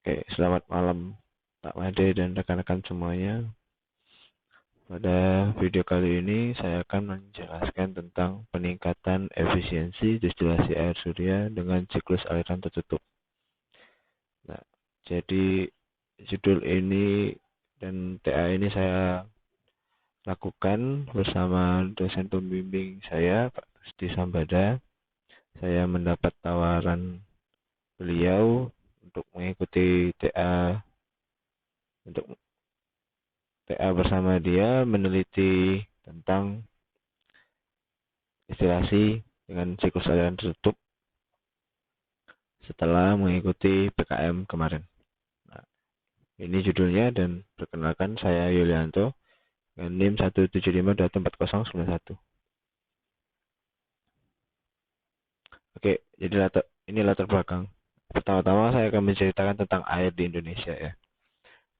Oke, selamat malam Pak Made dan rekan-rekan semuanya. Pada video kali ini saya akan menjelaskan tentang peningkatan efisiensi destilasi air surya dengan siklus aliran tertutup. Nah, jadi judul ini dan TA ini saya lakukan bersama dosen pembimbing saya, Pak Rusti Sambada. Saya mendapat tawaran beliau untuk mengikuti untuk TA bersama dia meneliti tentang destilasi dengan siklus aliran tertutup setelah mengikuti PKM kemarin. Nah, ini judulnya dan perkenalkan saya Yulianto dengan NIM 175.4091. Oke, jadi ini latar belakang. Pertama-tama saya akan menceritakan tentang air di Indonesia ya.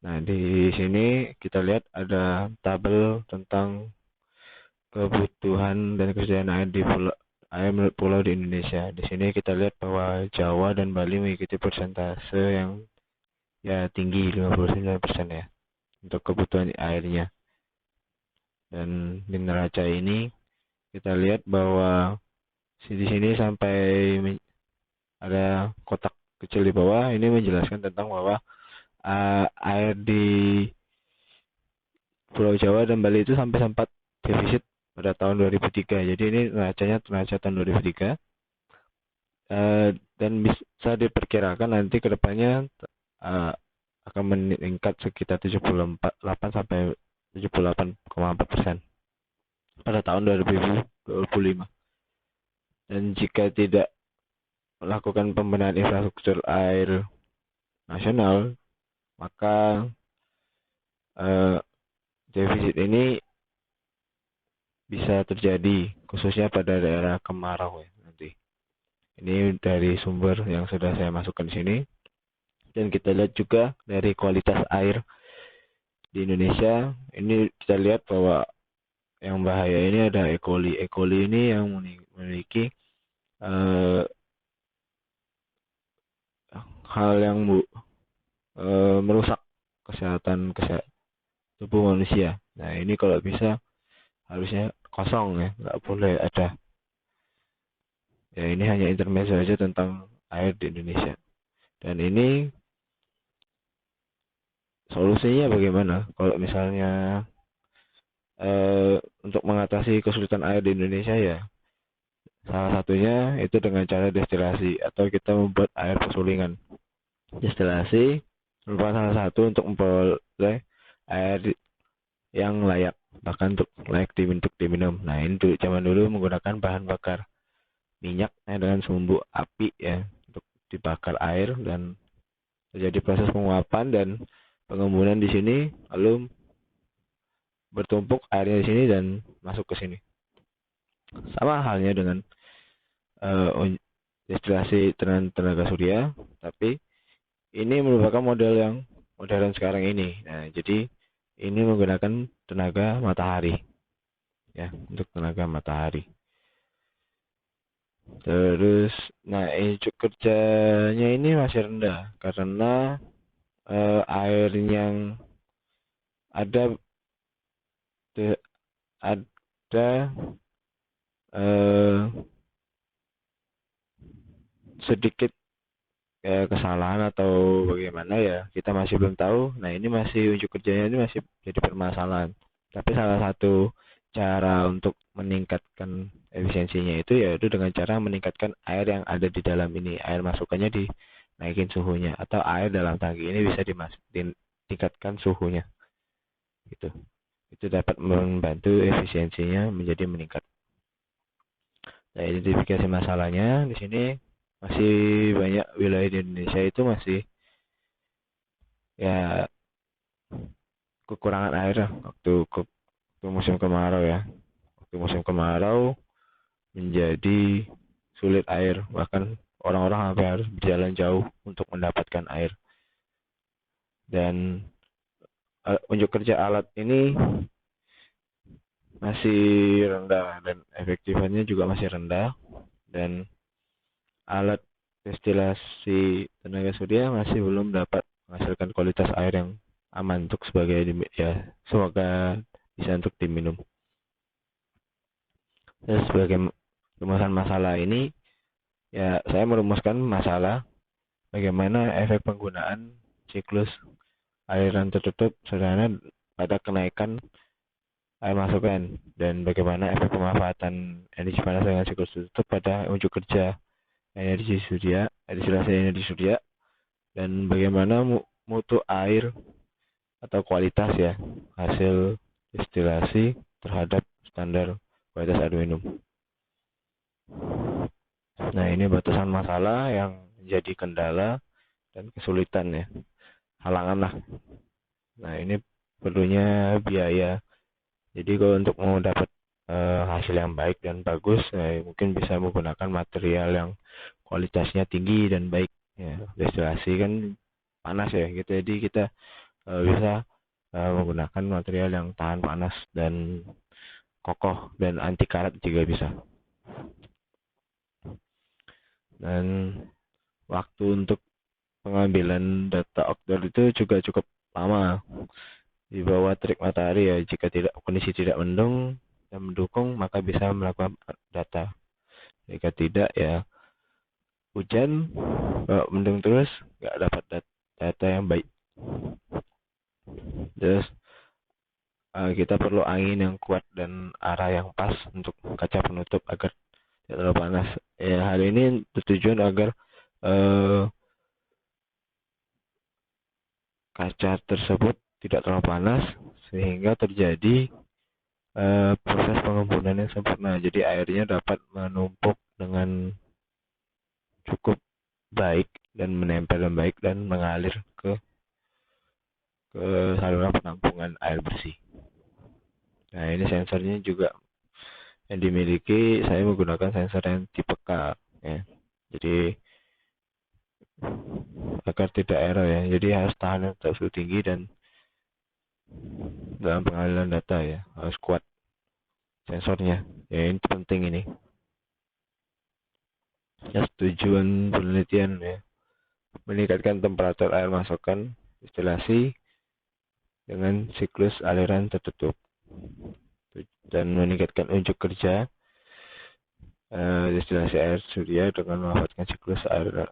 Nah, di sini kita lihat ada tabel tentang kebutuhan dan kesediaan air menurut pulau di Indonesia. Di sini kita lihat bahwa Jawa dan Bali mengikuti persentase yang ya tinggi 59% ya untuk kebutuhan airnya. Dan di neraca ini kita lihat bahwa di sini sampai ada kotak kecil di bawah ini menjelaskan tentang bahwa air di Pulau Jawa dan Bali itu sampai sempat defisit pada tahun 2003. Jadi ini neraca tahun 2003. Dan bisa diperkirakan nanti kedepannya akan meningkat sekitar 78 sampai 78,4% pada tahun 2025. Dan jika tidak melakukan pembenahan infrastruktur air nasional, maka defisit ini bisa terjadi khususnya pada daerah kemarau ya nanti. Ini dari sumber yang sudah saya masukkan di sini. Dan kita lihat juga dari kualitas air di Indonesia. Ini kita lihat bahwa yang bahaya ini ada E. coli. E. coli ini yang memiliki hal yang merusak kesehatan tubuh manusia. Nah, ini kalau bisa harusnya kosong ya, nggak boleh ada. Ya, ini hanya intermezzo saja tentang air di Indonesia. Dan ini solusinya bagaimana? Kalau misalnya untuk mengatasi kesulitan air di Indonesia ya, salah satunya itu dengan cara destilasi atau kita membuat air persulingan. Destilasi merupakan salah satu untuk memperoleh air yang layak, bahkan untuk layak diminum. Nah, ini zaman dulu menggunakan bahan bakar minyak dengan sumbu api ya untuk dibakar air dan terjadi proses penguapan dan pengembunan di sini, lalu bertumpuk airnya di sini dan masuk ke sini. Sama halnya dengan destilasi tenaga surya, tapi ini merupakan model yang modern sekarang ini. Nah, jadi ini menggunakan tenaga matahari ya, untuk tenaga matahari. Terus, nah kerjanya ini masih rendah karena air yang ada sedikit kesalahan atau bagaimana ya, kita masih belum tahu. Nah, ini masih unjuk kerjanya ini masih jadi permasalahan. Tapi salah satu cara untuk meningkatkan efisiensinya itu yaitu dengan cara meningkatkan air yang ada di dalam ini. Air masukannya dinaikin suhunya atau air dalam tangki ini bisa ditingkatkan suhunya. Gitu. Itu dapat membantu efisiensinya menjadi meningkat. Nah, identifikasi masalahnya di sini masih banyak wilayah di Indonesia itu masih ya kekurangan air waktu musim kemarau ya. Waktu musim kemarau menjadi sulit air, bahkan orang-orang sampai harus berjalan jauh untuk mendapatkan air. Dan unjuk kerja alat ini masih rendah dan efektifannya juga masih rendah, dan alat destilasi tenaga surya masih belum dapat menghasilkan kualitas air yang aman untuk sebagai ya semoga bisa untuk diminum. Terus sebagai rumusan masalah ini ya saya merumuskan masalah bagaimana efek penggunaan siklus aliran tertutup sederhana pada kenaikan air masukan dan bagaimana efek pemanfaatan energi panas dengan siklus tertutup pada unjuk kerja energi surya, destilasi energi surya, dan bagaimana mutu air atau kualitas ya hasil destilasi terhadap standar kualitas air minum. Nah, ini batasan masalah yang menjadi kendala dan kesulitan ya, halangan lah. Nah, ini perlunya biaya. Jadi kalau untuk mau dapat hasil yang baik dan bagus, mungkin bisa menggunakan material yang kualitasnya tinggi dan baik. Ya, destilasi kan panas ya, gitu. Jadi kita bisa menggunakan material yang tahan panas dan kokoh dan anti karat juga bisa. Dan waktu untuk pengambilan data outdoor itu juga cukup lama di bawah terik matahari ya. Jika kondisi tidak mendung dan mendukung, maka bisa melakukan data. Jika tidak ya hujan, kalau mendung terus nggak dapat data yang baik. Terus kita perlu angin yang kuat dan arah yang pas untuk kaca penutup agar tidak terlalu panas. Ya, hal ini bertujuan agar kaca tersebut tidak terlalu panas sehingga terjadi proses pengembunan yang sempurna. Jadi airnya dapat menumpuk dengan cukup baik dan menempel dengan baik dan mengalir ke saluran penampungan air bersih. Nah, ini sensornya juga yang dimiliki, saya menggunakan sensor yang tipe K ya. Jadi agar tidak error ya. Jadi harus tahan yang suhu tinggi dan dalam pengaliran data ya, harus kuat sensornya. Ya, ini penting ini. Ya, tujuan penelitian ya, meningkatkan temperatur air masukan destilasi dengan siklus aliran tertutup dan meningkatkan unjuk kerja destilasi air surya dengan memanfaatkan siklus air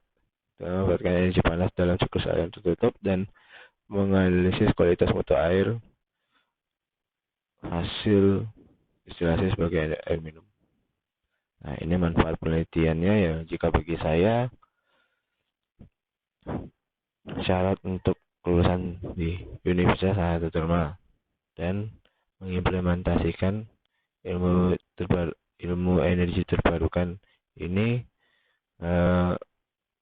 memanfaatkan energi panas dalam siklus aliran tertutup dan menganalisis kualitas mutu air hasil destilasi sebagai air minum. Nah, ini manfaat penelitiannya ya. Jika bagi saya syarat untuk kelulusan di Universitas Sanata Dharma dan mengimplementasikan ilmu energi terbarukan ini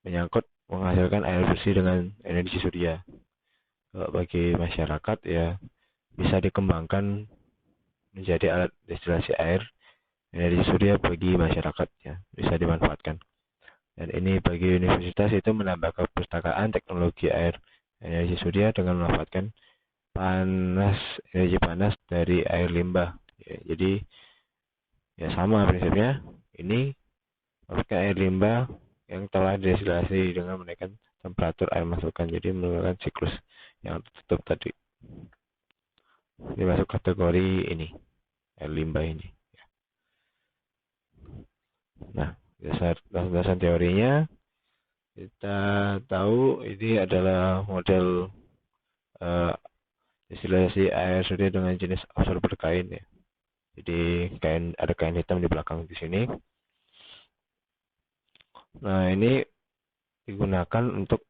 menyangkut menghasilkan air bersih dengan energi surya. Bagi masyarakat ya bisa dikembangkan menjadi alat destilasi air energi surya bagi masyarakat ya, bisa dimanfaatkan. Dan ini bagi universitas itu menambah kepustakaan teknologi air energi surya dengan memanfaatkan energi panas dari air limbah ya. Jadi ya sama prinsipnya, ini memanfaatkan air limbah yang telah destilasi dengan menaikkan temperatur air masukan, jadi menggunakan siklus yang tertutup tadi. Ini masuk kategori ini air limbah ini. Nah, dasar teorinya kita tahu ini adalah model destilasi air surya dengan jenis absorber kain ya. Jadi ada kain hitam di belakang di sini. Nah, ini digunakan untuk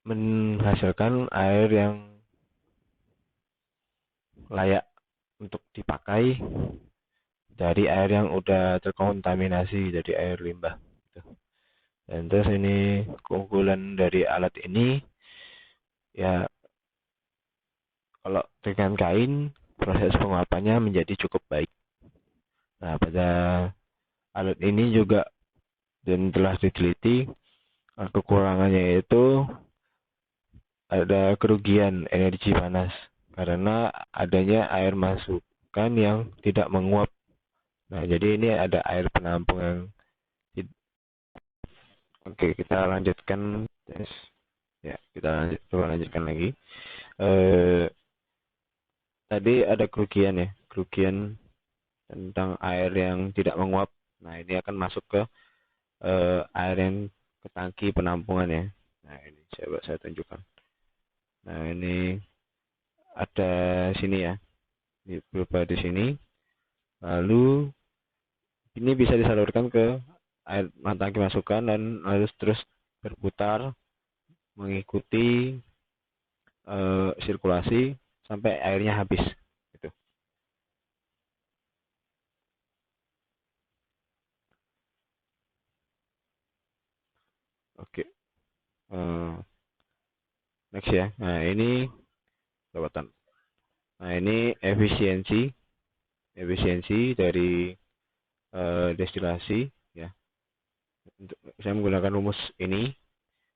menghasilkan air yang layak untuk dipakai dari air yang udah terkontaminasi dari air limbah. Dan terus ini keunggulan dari alat ini ya, kalau dengan kain proses penguapannya menjadi cukup baik. Nah, pada alat ini juga dan telah diteliti kekurangannya itu ada kerugian energi panas karena adanya air masukan yang tidak menguap. Nah, jadi ini ada air penampung yang Oke, kita lanjutkan tes. Ya, kita coba lanjutkan lagi. Eh, Tadi ada kerugian ya, kerugian tentang air yang tidak menguap. Nah, ini akan masuk ke air yang ke tangki penampungan ya. Nah, ini coba saya tunjukkan. Nah, ini ada sini ya, berupa di sini. Lalu ini bisa disalurkan ke air tangki masukan dan harus terus berputar mengikuti sirkulasi sampai airnya habis. Gitu. Oke, next ya. Nah, ini perawatan. Nah, ini efisiensi dari destilasi ya. Untuk saya menggunakan rumus ini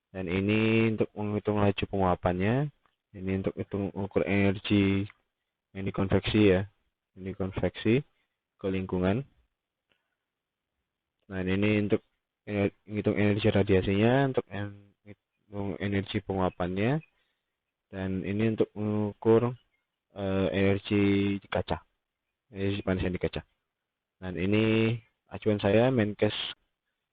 dan ini untuk menghitung laju penguapannya. Ini untuk hitung ukur energi yang dikonveksi ya. Ini konveksi ke lingkungan. Nah, ini untuk menghitung energi radiasinya, untuk energi penguapannya, dan ini untuk mengukur energi di kaca, energi panas yang di kaca. Dan ini acuan saya Menkes,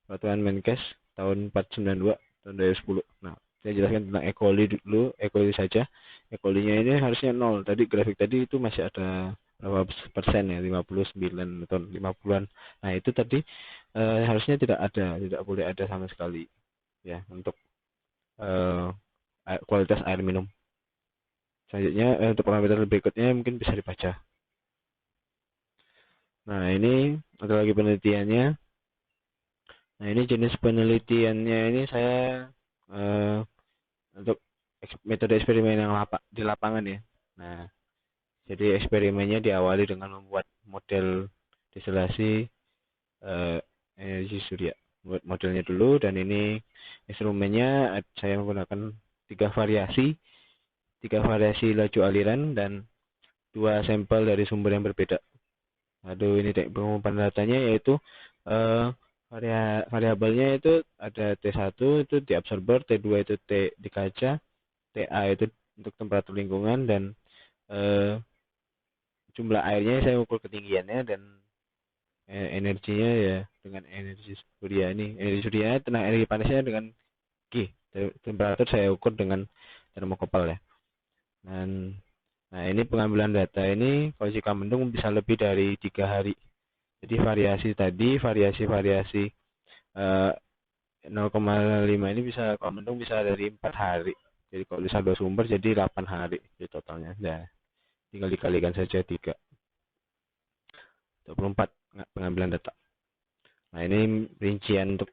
peraturan Menkes tahun 492 tahun 2010. Nah, saya jelaskan tentang E. coli dulu, E. coli saja. E. coli-nya ini harusnya 0. Tadi grafik tadi itu masih ada berapa persen ya, 59 atau 50-an. Nah, itu tadi harusnya tidak boleh ada sama sekali ya untuk eh, kualitas air minum. Selanjutnya untuk parameter berikutnya mungkin bisa dibaca. Nah, ini ada lagi penelitiannya. Nah, ini jenis penelitiannya ini saya eh, untuk metode eksperimen yang di lapangan ya. Nah, jadi eksperimennya diawali dengan membuat model destilasi energi surya. Buat modelnya dulu dan ini instrumennya saya menggunakan tiga variasi laju aliran dan dua sampel dari sumber yang berbeda. Aduh, ini pengumpulan datanya yaitu eh, variabelnya itu ada T1 itu di absorber, T2 itu T di kaca, TA itu untuk temperatur lingkungan dan eh, jumlah airnya saya ukur ketinggiannya dan energinya ya dengan energi surya ini. Energi surya tenang energi panasnya dengan G. Temperatur saya ukur dengan termokopel ya. Dan nah ini pengambilan data ini kalau jika mendung bisa lebih dari 3 hari. Jadi variasi eh, 0,5 ini bisa kalau mendung bisa dari 4 hari. Jadi kalau bisa 2 sumber jadi 8 hari di totalnya. Nah, tinggal dikalikan saja 24 pengambilan data. Nah, ini rincian untuk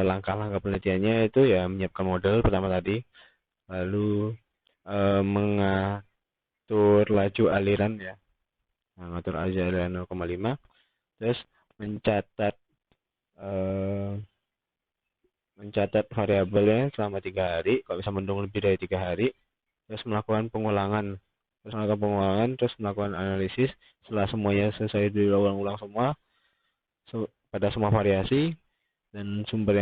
langkah-langkah penelitiannya itu ya menyiapkan model pertama tadi, lalu mengatur laju aliran ya, mengatur laju aliran 0,5, terus mencatat eh, mencatat variabelnya selama 3 hari, kalau bisa mendung lebih dari 3 hari, terus melakukan pengulangan, terus melakukan analisis. Setelah semuanya selesai diulang-ulang semua pada semua variasi dan sumber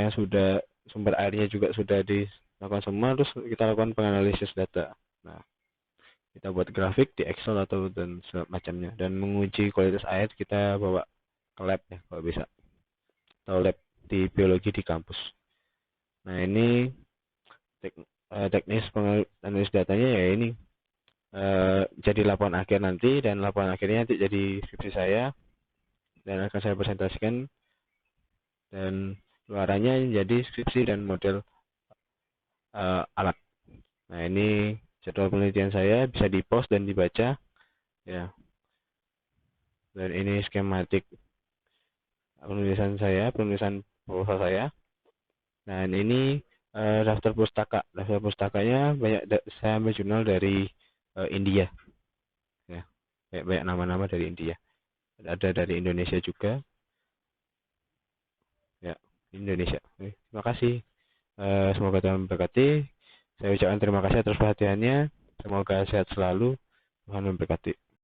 airnya juga sudah dilakukan semua, terus kita lakukan penganalisis data. Nah, kita buat grafik di Excel atau dan semacamnya dan menguji kualitas air kita bawa ke lab ya kalau bisa, atau lab di biologi di kampus. Nah, ini teknis penganalisis datanya ya ini jadi laporan akhir nanti, dan laporan akhirnya nanti jadi skripsi saya dan akan saya presentasikan, dan luarannya jadi skripsi dan model alat. Nah, ini jadwal penelitian saya bisa di-post dan dibaca ya. Dan ini skematik penulisan proposal saya. Dan ini daftar pustaka. Daftar pustakanya banyak saya ambil jurnal dari India ya. Banyak nama-nama dari India. Ada dari Indonesia juga. Ya, Indonesia. Terima kasih. Semoga Tuhan memberkati. Saya ucapkan terima kasih atas perhatiannya. Semoga sehat selalu. Tuhan memberkati.